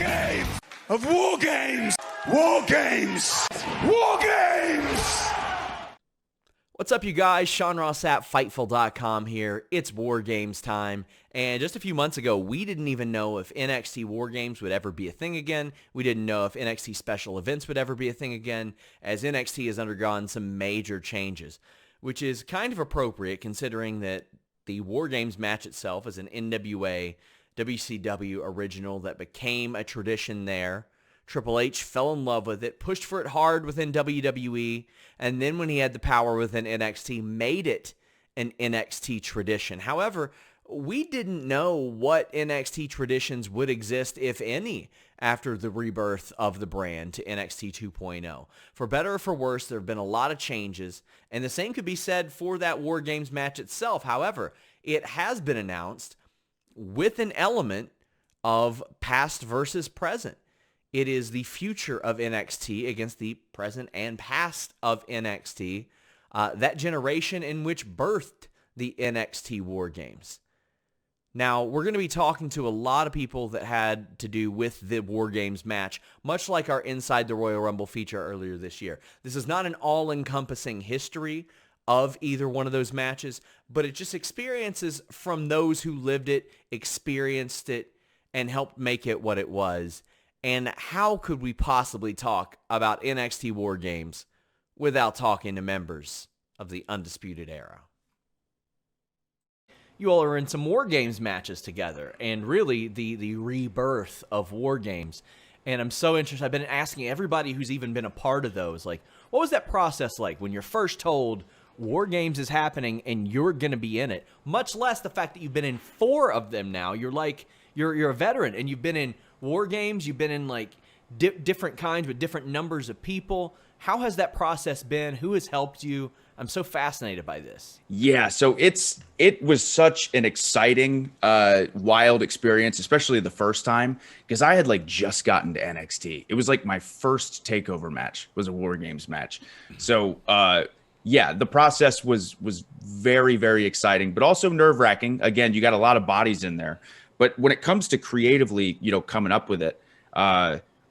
WarGames! Of WarGames! WarGames! WarGames! What's up, you guys? Sean Ross Sapp, Fightful.com here. It's WarGames time. And just a few months ago, we didn't even know if NXT WarGames would ever be a thing again. We didn't know if NXT special events would ever be a thing again, as NXT has undergone some major changes, which is kind of appropriate considering that the WarGames match itself is an NWA WCW original that became a tradition there. Triple H fell in love with it, pushed for it hard within WWE, and then when he had the power within NXT, made it an NXT tradition. However, we didn't know what NXT traditions would exist, if any, after the rebirth of the brand to NXT 2.0. For better or for worse, there have been a lot of changes, and the same could be said for that WarGames match itself. However, it has been announced with an element of past versus present. It is the future of NXT against the present and past of NXT, that generation in which birthed the NXT WarGames. Now, we're going to be talking to a lot of people that had to do with the WarGames match, much like our Inside the Royal Rumble feature earlier this year. This is not an all-encompassing history of either one of those matches, but it just experiences from those who lived it, experienced it, and helped make it what it was. And how could we possibly talk about NXT WarGames without talking to members of the Undisputed Era? You all are in some WarGames matches together, and really the rebirth of WarGames. And I'm so interested. I've been asking everybody who's even been a part of those, like, what was that process like when you're first told WarGames is happening and you're going to be in it? Much less the fact that you've been in 4 of them now. You're like, you're a veteran, and you've been in WarGames. You've been in like different kinds with different numbers of people. How has that process been? Who has helped you? I'm so fascinated by this. Yeah, so it was such an exciting, wild experience, especially the first time, because I had like just gotten to NXT. It was like my first takeover match was a WarGames match. So yeah, the process was very, very exciting, but also nerve-wracking. Again, you got a lot of bodies in there. But when it comes to creatively, coming up with it,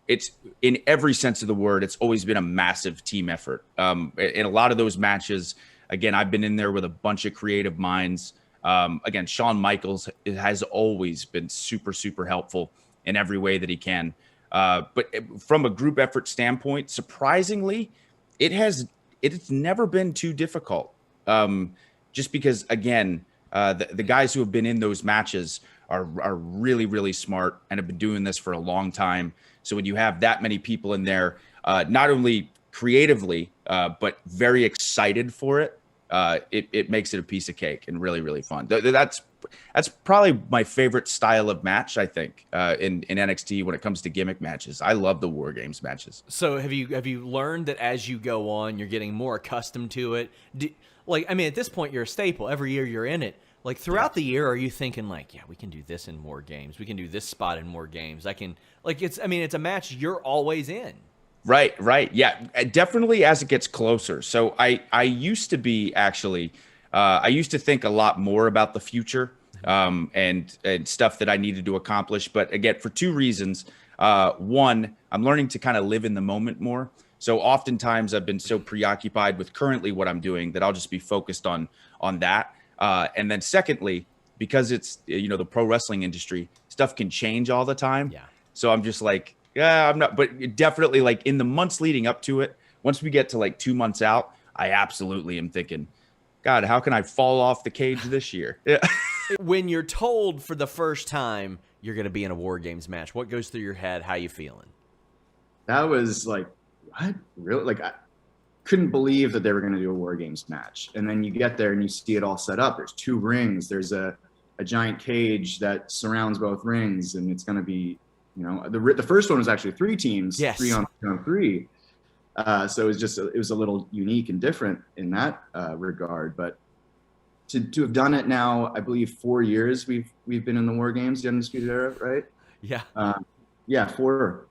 it's in every sense of the word, it's always been a massive team effort. In a lot of those matches, again, I've been in there with a bunch of creative minds. Again, Shawn Michaels has always been super, super helpful in every way that he can. But from a group effort standpoint, surprisingly, it's never been too difficult. Just because, again, the guys who have been in those matches are really, really smart and have been doing this for a long time. So when you have that many people in there, not only creatively, but very excited for it, it makes it a piece of cake and really, really fun. That's probably my favorite style of match, I think, in NXT when it comes to gimmick matches. I love the WarGames matches. So have you learned that as you go on, you're getting more accustomed to it? At this point, you're a staple. Every year you're in it. Like throughout the year, are you thinking like, yeah, we can do this in WarGames. We can do this spot in WarGames. It's a match you're always in. Right. Yeah, definitely as it gets closer. So I used to be actually, I used to think a lot more about the future and stuff that I needed to accomplish. But again, for 2 reasons. One, I'm learning to kind of live in the moment more. So oftentimes I've been so preoccupied with currently what I'm doing that I'll just be focused on that. And then secondly, because it's, the pro wrestling industry, stuff can change all the time. Yeah. So I'm just like, yeah, I'm not, but definitely like in the months leading up to it, once we get to like 2 months out, I absolutely am thinking, God, how can I fall off the cage this year? Yeah. When you're told for the first time you're going to be in a WarGames match, what goes through your head? How you feeling? That was like, what? Really? Like, I couldn't believe that they were going to do a WarGames match. And then you get there and you see it all set up. There's 2 rings. There's a giant cage that surrounds both rings. And it's going to be, the first one was actually 3 teams, yes. 3 on 3. So it was a little unique and different in that regard. But to have done it now, I believe 4 years we've been in the WarGames, the Undisputed Era, right? Yeah. Yeah, 4.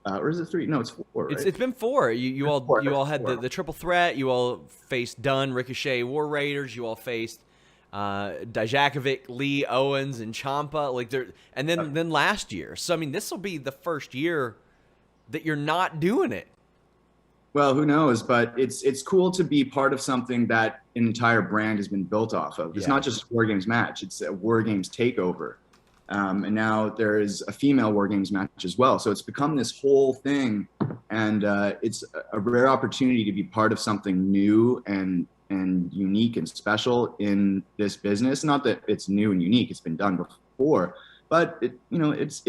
Or is it 3? No, it's 4. Right? It's been 4. You all Four. had the triple threat. You all faced Dunn, Ricochet, War Raiders. You all faced Dijakovic, Lee, Owens, and Ciampa. Like and then last year. So I mean, this will be the first year that you're not doing it. Well, who knows? But it's cool to be part of something that an entire brand has been built off of. It's not just a War Games match; it's a War Games takeover. And now there is a female War Games match as well. So it's become this whole thing, and it's a rare opportunity to be part of something new and unique and special in this business. Not that it's new and unique; it's been done before, but it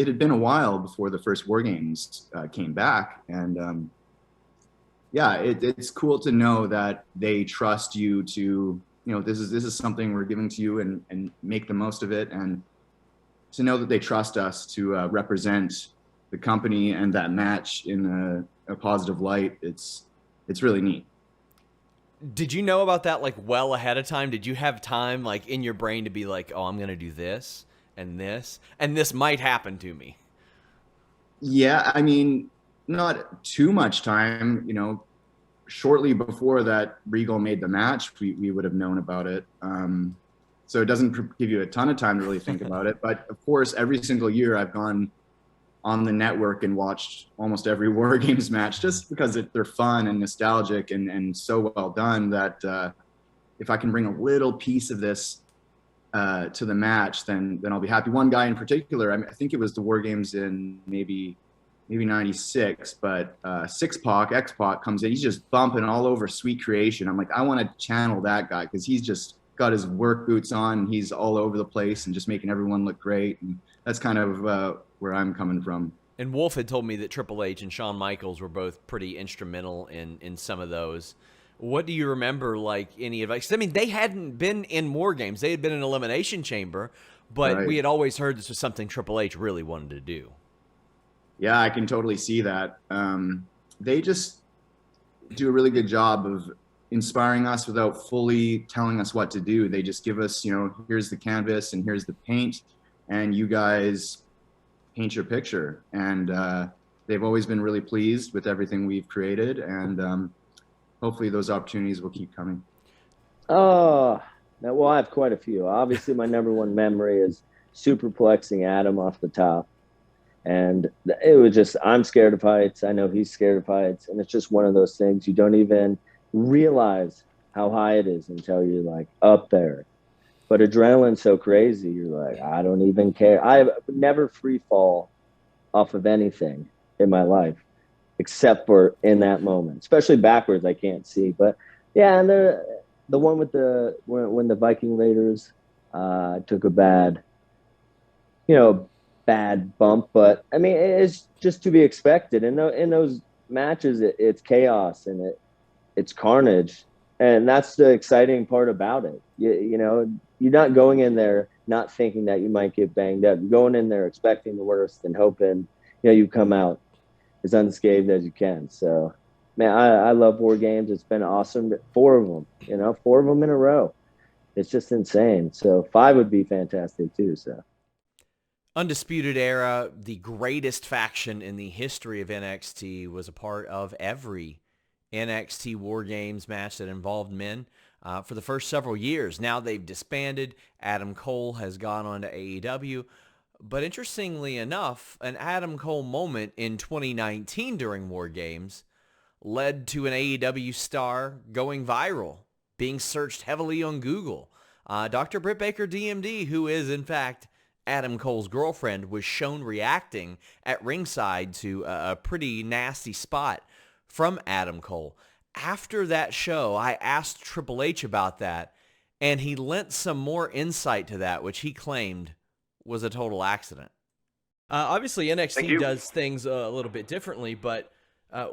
had been a while before the first War Games came back, and it's cool to know that they trust you to, this is something we're giving to you and make the most of it, and to know that they trust us to represent the company and that match in a positive light. It's really neat. Did you know about that like well ahead of time? Did you have time like in your brain to be like, oh, I'm going to do this and this might happen to me? Yeah, I mean, not too much time, shortly bore that Regal made the match, we would have known about it. So it doesn't give you a ton of time to really think about it. But of course, every single year I've gone on the network and watched almost every War Games match just because they're fun and nostalgic and so well done that if I can bring a little piece of this to the match, then I'll be happy. One guy in particular, I think it was the War Games in maybe 96, but X-Pac comes in, he's just bumping all over Sweet Creation. I'm like, I want to channel that guy because he's just got his work boots on and he's all over the place and just making everyone look great. And that's kind of where I'm coming from. And Wolfe had told me that Triple H and Shawn Michaels were both pretty instrumental in some of those. What do you remember, like, any advice? I mean, they hadn't been in War Games. They had been in Elimination Chamber, but Right. We had always heard this was something Triple H really wanted to do. Yeah, I can totally see that. They just do a really good job of inspiring us without fully telling us what to do. They just give us, here's the canvas and here's the paint, and you guys paint your picture. And they've always been really pleased with everything we've created, and hopefully those opportunities will keep coming. Well, I have quite a few. Obviously, my number one memory is superplexing Adam off the top. And it was just, I'm scared of heights. I know he's scared of heights. And it's just one of those things you don't even realize how high it is until you're like up there. But adrenaline's so crazy. You're like, I don't even care. I've never free fall off of anything in my life, except for in that moment, especially backwards. I can't see. But yeah, and the one with when the Viking Raiders took a bad bump, but I mean, it's just to be expected. And in those matches, it's chaos and it's carnage, and that's the exciting part about it. You're not going in there not thinking that you might get banged up. You're going in there expecting the worst and hoping you come out as unscathed as you can. So, man, I love War Games. It's been awesome. 4 of them, 4 of them in a row. It's just insane. So 5 would be fantastic too. So. Undisputed Era, the greatest faction in the history of NXT, was a part of every NXT War Games match that involved men for the first several years. Now they've disbanded. Adam Cole has gone on to AEW. But interestingly enough, an Adam Cole moment in 2019 during War Games led to an AEW star going viral, being searched heavily on Google. Dr. Britt Baker, DMD, who is, in fact, Adam Cole's girlfriend, was shown reacting at ringside to a pretty nasty spot from Adam Cole. After that show, I asked Triple H about that, and he lent some more insight to that, which he claimed was a total accident. Obviously, NXT does things a little bit differently, but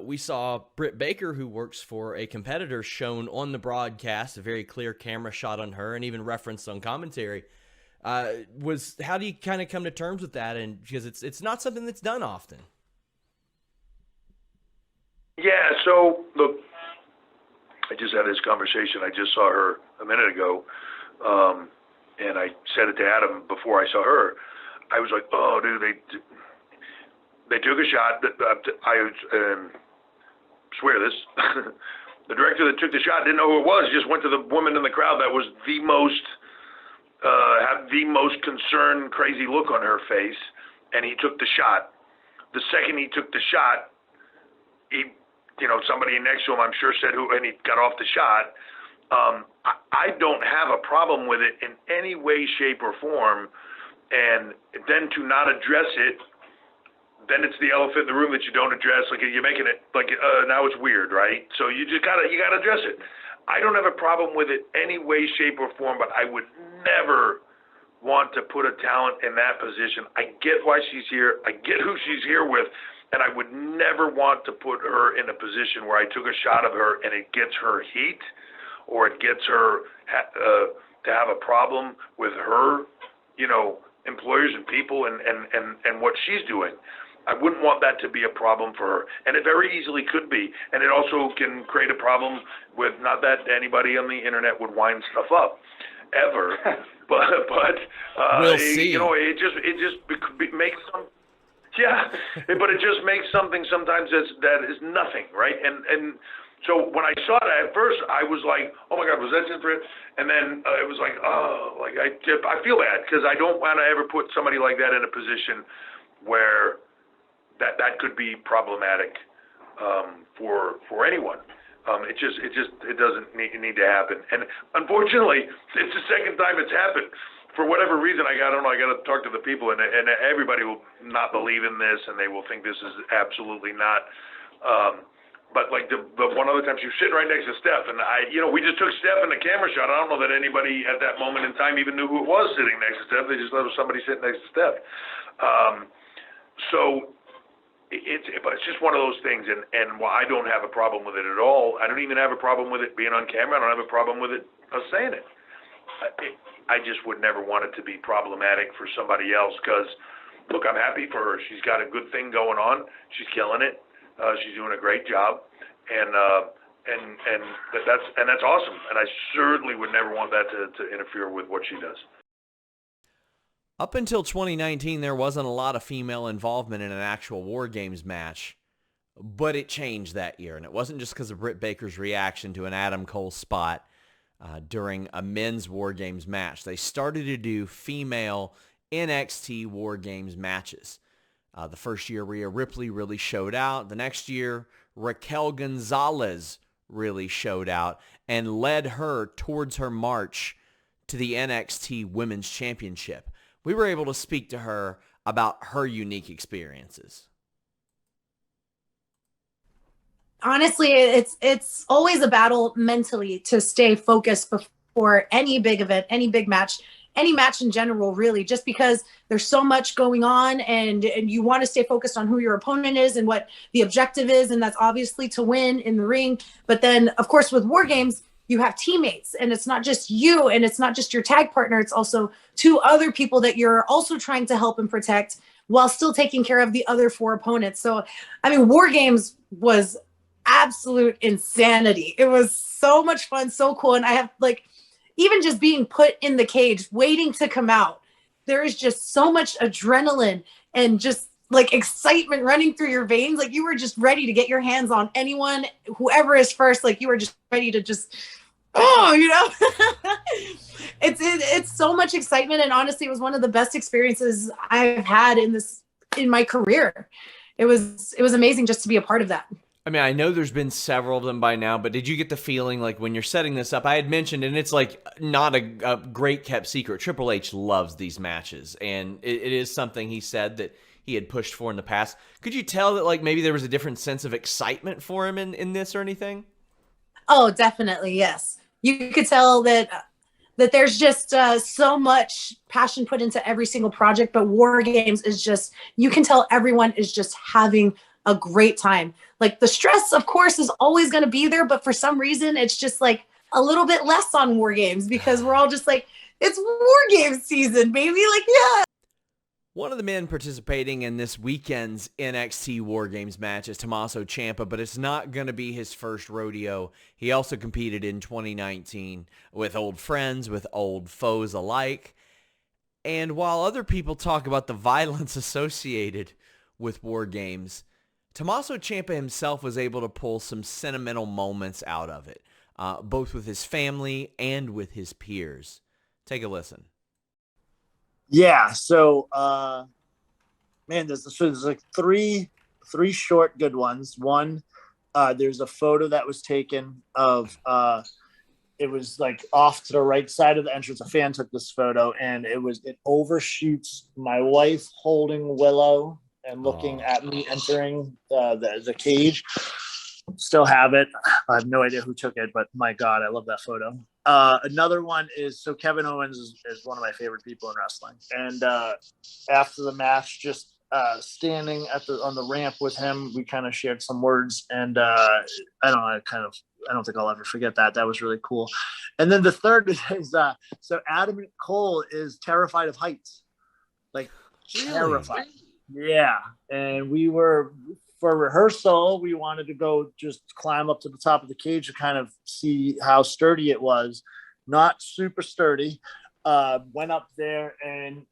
we saw Britt Baker, who works for a competitor, shown on the broadcast, a very clear camera shot on her, and even referenced on commentary. How do you kind of come to terms with that? And because it's not something that's done often. Yeah. So look, I just had this conversation. I just saw her a minute ago, and I said it to Adam before I saw her. I was like, "Oh, dude, they took a shot." I swear this. The director that took the shot didn't know who it was. Just went to the woman in the crowd that was the most had the most concerned, crazy look on her face, and he took the shot. The second he took the shot, somebody next to him, I'm sure, said who, and he got off the shot. I don't have a problem with it in any way, shape, or form. And then to not address it, then it's the elephant in the room that you don't address. Like you're making it like now it's weird, right? So you gotta address it. I don't have a problem with it any way, shape, or form, but I would never want to put a talent in that position. I get why she's here. I get who she's here with. And I would never want to put her in a position where I took a shot of her and it gets her heat or it gets her to have a problem with her, employers and people and what she's doing. I wouldn't want that to be a problem for her. And it very easily could be. And it also can create a problem with, not that anybody on the internet would wind stuff up ever, but we'll see. It just makes some. Yeah, but it just makes something sometimes that is nothing, right? And so when I saw that at first, I was like, oh my God, was that different? And then it was like, I feel bad because I don't want to ever put somebody like that in a position where that could be problematic for anyone. It doesn't need to happen. And unfortunately, it's the second time it's happened. For whatever reason, I got to talk to the people, and everybody will not believe in this, and they will think this is absolutely not. But like the one other time, she was sitting right next to Steph, and we just took Steph in the camera shot. I don't know that anybody at that moment in time even knew who it was sitting next to Steph. They just thought it was somebody sitting next to Steph. But it's just one of those things, and while I don't have a problem with it at all, I don't even have a problem with it being on camera. I don't have a problem with us saying it. I just would never want it to be problematic for somebody else because, look, I'm happy for her. She's got a good thing going on. She's killing it. She's doing a great job, and that's awesome. And I certainly would never want that to interfere with what she does. Up until 2019, there wasn't a lot of female involvement in an actual War Games match, but it changed that year, and it wasn't just because of Britt Baker's reaction to an Adam Cole spot during a men's War Games match. They started to do female NXT War Games matches. The first year, Rhea Ripley really showed out. The next year, Raquel Gonzalez really showed out and led her towards her march to the NXT Women's Championship. We were able to speak to her about her unique experiences. Honestly, it's always a battle mentally to stay focused before any big event, any big match, any match in general, really, just because there's so much going on and you want to stay focused on who your opponent is and what the objective is. And that's obviously to win in the ring. But then, of course, with War Games, you have teammates, and it's not just you and it's not just your tag partner. It's also two other people that you're also trying to help and protect while still taking care of the other four opponents. So, I mean, War Games was absolute insanity. It was so much fun, so cool. And I have even just being put in the cage, waiting to come out, there is just so much adrenaline and just excitement running through your veins. Like you were just ready to get your hands on anyone, whoever is first. Like you were just ready to just, it's so much excitement. And honestly, it was one of the best experiences I've had in my career. It was amazing just to be a part of that. I mean, I know there's been several of them by now, but did you get the feeling like when you're setting this up, I had mentioned, and it's not a great kept secret, Triple H loves these matches, and it is something he said that he had pushed for in the past. Could you tell that maybe there was a different sense of excitement for him in this or anything? Oh, definitely, yes. You could tell that there's just so much passion put into every single project, but War Games is just, you can tell everyone is just having a great time. The stress, of course, is always going to be there, but for some reason, it's just a little bit less on War Games because we're all just it's War Games season, baby. Yeah. One of the men participating in this weekend's NXT War Games match is Tommaso Ciampa, but it's not going to be his first rodeo. He also competed in 2019 with old friends, with old foes alike. And while other people talk about the violence associated with War Games, Tommaso Ciampa himself was able to pull some sentimental moments out of it, both with his family and with his peers. Take a listen. Yeah. So, man, there's like three short good ones. One, there's a photo that was taken of it was like off to the right side of the entrance. A fan took this photo, and it overshoots my wife holding Willow and looking at me entering the cage. Still have it. I have no idea who took it, but my God, I love that photo. Another one is, so Kevin Owens is one of my favorite people in wrestling. And after the match, just standing on the ramp with him, we kind of shared some words. And I don't think I'll ever forget that. That was really cool. And then the third is so Adam Cole is terrified of heights, like terrified. Yeah. And we were, for rehearsal, we wanted to go just climb up to the top of the cage to kind of see how sturdy it was. Not super sturdy. Went up there and,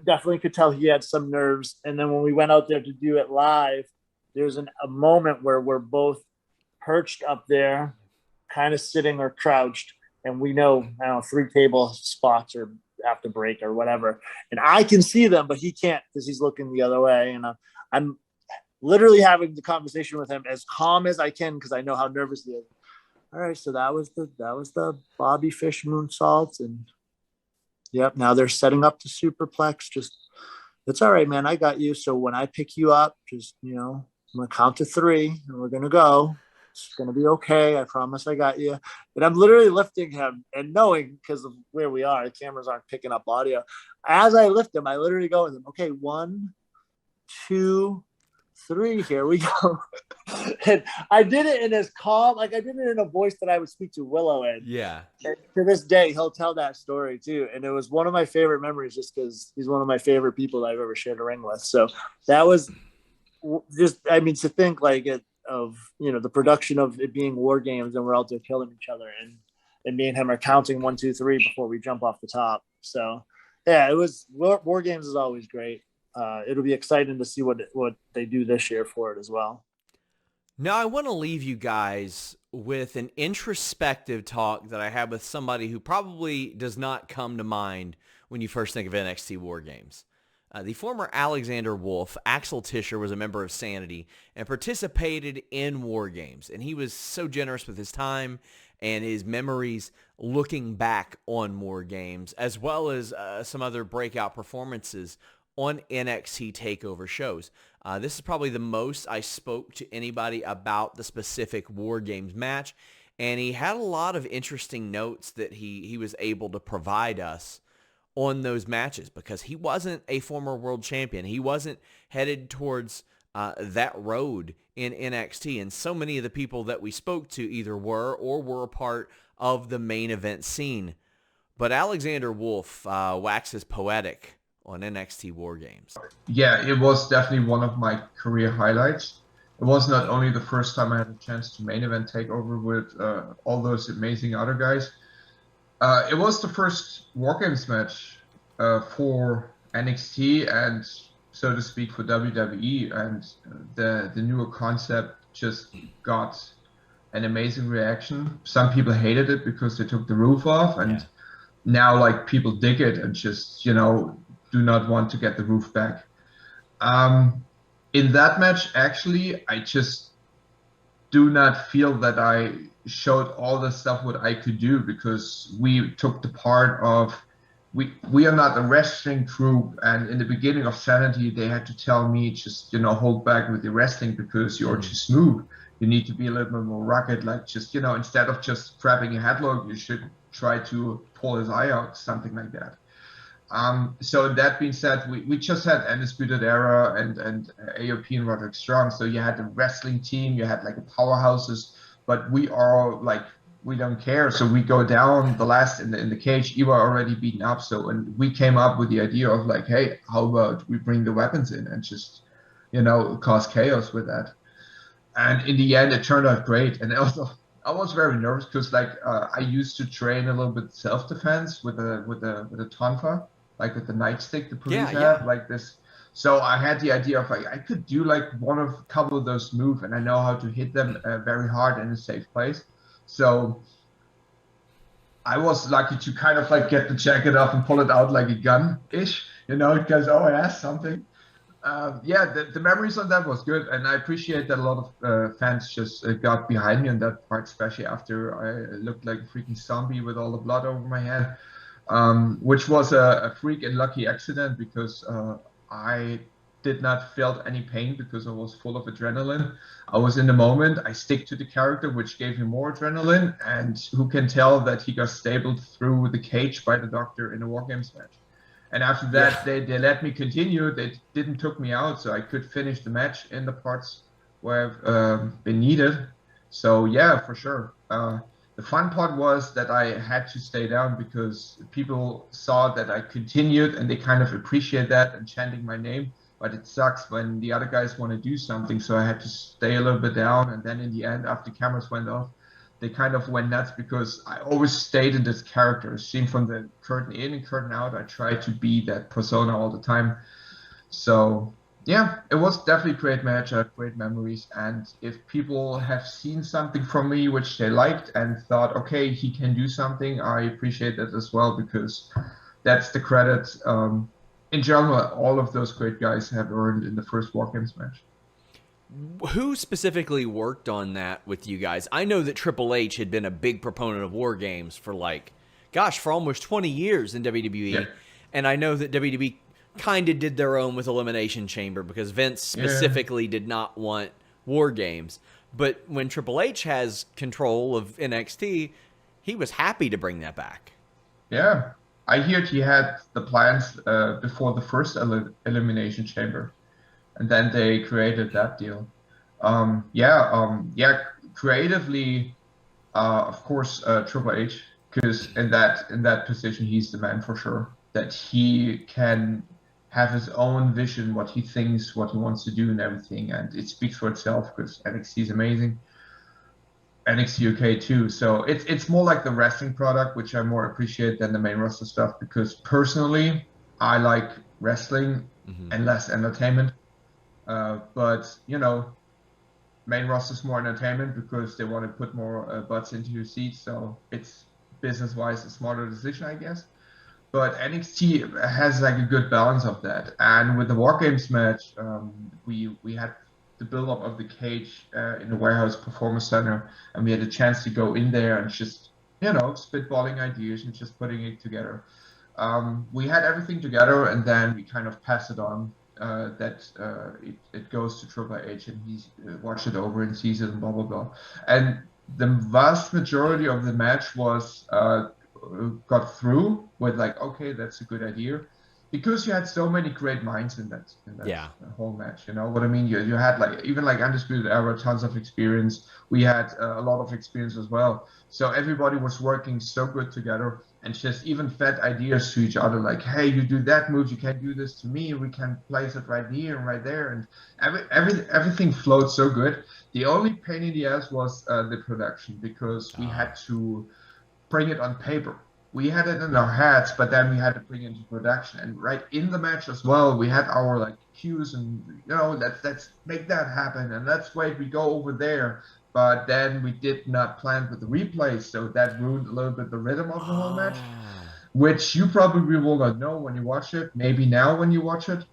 definitely could tell he had some nerves. And then when we went out there to do it live, there's a moment where we're both perched up there, kind of sitting or crouched. And we know, 3 table spots or have to break or whatever. And I can see them, but he can't because he's looking the other way. And I'm literally having the conversation with him as calm as I can because I know how nervous he is. All right, so that was the Bobby Fish moonsault, and yep, now they're setting up the superplex. Just, it's all right, man. I got you. So when I pick you up, just I'm gonna count to 3, and we're gonna go. It's gonna be okay. I promise I got you. And I'm literally lifting him, and knowing because of where we are, the cameras aren't picking up audio. As I lift him, I literally go with him. Okay, 1, 2, 3, here we go. And I did it in as calm, like I did it in a voice that I would speak to Willow in. Yeah. And to this day, he'll tell that story too. And it was one of my favorite memories just because he's one of my favorite people I've ever shared a ring with. So that was just, to think like the production of it being War Games and we're out there killing each other and me and him are counting 1, 2, 3 before we jump off the top. So yeah, it was, War Games is always great. It'll be exciting to see what they do this year for it as well. Now, I want to leave you guys with an introspective talk that I had with somebody who probably does not come to mind when you first think of NXT WarGames. The former Alexander Wolfe, Axel Tischer, was a member of Sanity and participated in WarGames. And he was so generous with his time and his memories looking back on WarGames, as well as some other breakout performances on NXT TakeOver shows. This is probably the most I spoke to anybody about the specific War Games match, and he had a lot of interesting notes that he was able to provide us on those matches because he wasn't a former world champion. He wasn't headed towards that road in NXT, and so many of the people that we spoke to either were a part of the main event scene. But Alexander Wolfe waxes poetic on NXT WarGames. Yeah, it was definitely one of my career highlights. It was not only the first time I had a chance to main event TakeOver with all those amazing other guys. It was the first WarGames match for NXT and, so to speak, for WWE. And the newer concept just got an amazing reaction. Some people hated it because they took the roof off, and now like people dig it and just do not want to get the roof back. In that match, actually, I just do not feel that I showed all the stuff what I could do because we took the part of, we are not a wrestling group, and in the beginning of Sanity, they had to tell me just, hold back with the wrestling because you're too smooth. You need to be a little bit more rugged, like just, instead of just grabbing a headlock, you should try to pull his eye out, something like that. So that being said, we just had Undisputed Era and AOP and Roderick Strong. So you had the wrestling team, you had like the powerhouses, but we are like, we don't care. So we go down the last in the cage. You are already beaten up. So, and we came up with the idea of like, hey, how about we bring the weapons in and just, cause chaos with that. And in the end, it turned out great. And also, I was very nervous because like I used to train a little bit self-defense with a tonfa, like with the nightstick the police have, like this. So I had the idea of like I could do like a couple of those moves, and I know how to hit them very hard in a safe place. So I was lucky to kind of like get the jacket off and pull it out like a gun-ish, because, oh, it has something. Yeah, the memories on that was good, and I appreciate that a lot of fans just got behind me on that part, especially after I looked like a freaking zombie with all the blood over my head, which was a freak and lucky accident because I did not felt any pain because I was full of adrenaline. I was in the moment. I stick to the character, which gave me more adrenaline, and who can tell that he got stapled through the cage by the doctor in a WarGames match. And after that, they let me continue. They didn't took me out, so I could finish the match in the parts where I've been needed. So yeah, for sure. The fun part was that I had to stay down because people saw that I continued and they kind of appreciate that and chanting my name. But it sucks when the other guys want to do something, so I had to stay a little bit down. And then in the end, after cameras went off, they kind of went nuts because I always stayed in this character. Seen from the curtain in and curtain out, I tried to be that persona all the time. So yeah, it was definitely a great match. I had great memories. And if people have seen something from me which they liked and thought, okay, he can do something, I appreciate that as well because that's the credit. In general, all of those great guys have earned in the first WarGames match. Who specifically worked on that with you guys? I know that Triple H had been a big proponent of WarGames for almost 20 years in WWE. Yeah. And I know that WWE kind of did their own with Elimination Chamber because Vince specifically did not want WarGames. But when Triple H has control of NXT, he was happy to bring that back. Yeah. I heard he had the plans before the first Elimination Chamber. And then they created that deal. Creatively, of course, Triple H, because in that position, he's the man for sure. That he can have his own vision, what he thinks, what he wants to do and everything. And it speaks for itself because NXT is amazing. NXT UK too. So it's more like the wrestling product, which I more appreciate than the main roster stuff because personally, I like wrestling and less entertainment. But main roster is more entertainment because they want to put more butts into your seats. So it's business-wise a smarter decision, I guess. But NXT has like a good balance of that. And with the WarGames match, we had the build-up of the cage in the Warehouse Performance Center, and we had a chance to go in there and just, spitballing ideas and just putting it together. We had everything together, and then we kind of passed it on. It goes to Triple H and he's watched it over and sees it and blah blah blah. And the vast majority of the match was got through with like, okay, that's a good idea, because you had so many great minds in that whole match. You know what I mean? You had like even like Undisputed Era, tons of experience. We had a lot of experience as well. So everybody was working so good together. And just even fed ideas to each other, like, hey, you do that move, you can do this to me, we can place it right here and right there, and everything flowed so good. The only pain in the ass was the production, because we had to bring it on paper. We had it in our heads, but then we had to bring it into production. And right in the match as well, we had our like cues and let's make that happen, and let's wait, we go over there. But then we did not plan with the replays, so that ruined a little bit the rhythm of the whole match, which you probably will not know when you watch it. Maybe now when you watch it.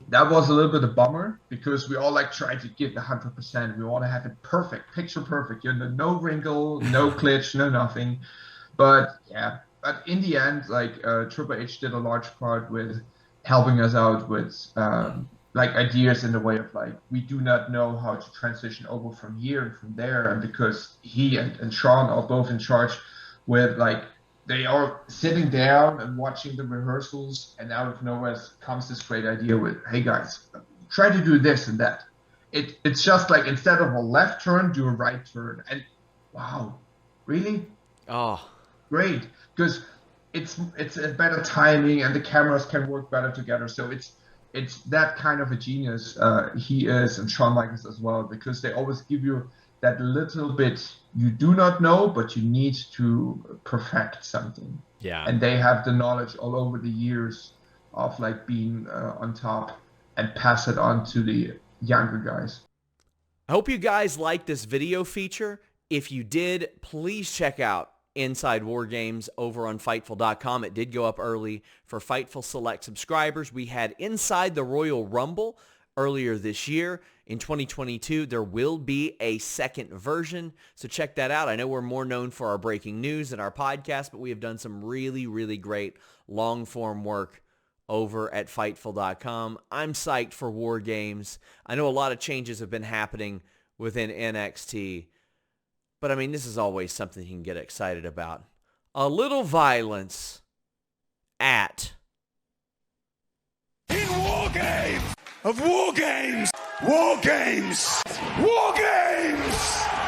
That was a little bit a bummer, because we all like try to give the 100%. We want to have it perfect, picture perfect. No wrinkle, no glitch, no nothing. But yeah, but in the end, like Triple H did a large part with helping us out with like ideas in the way of like, we do not know how to transition over from here and from there. And because he and Sean are both in charge with like, they are sitting down and watching the rehearsals, and out of nowhere comes this great idea with, hey guys, try to do this and that. It's just like, instead of a left turn, do a right turn. And wow, really? Oh, great. Because it's a better timing and the cameras can work better together. So it's that kind of a genius he is, and Shawn Michaels as well, because they always give you that little bit you do not know, but you need to perfect something. Yeah. And they have the knowledge all over the years of like being on top and pass it on to the younger guys. I hope you guys liked this video feature. If you did, please check out Inside WarGames over on Fightful.com. It did go up early for Fightful Select subscribers. We had Inside the Royal Rumble earlier this year. In 2022, there will be a second version, so check that out. I know we're more known for our breaking news and our podcast, but we have done some really, really great long-form work over at Fightful.com. I'm psyched for War Games. I know a lot of changes have been happening within NXT, but I mean, this is always something you can get excited about. A little violence at In War Games of War Games, War Games, War Games!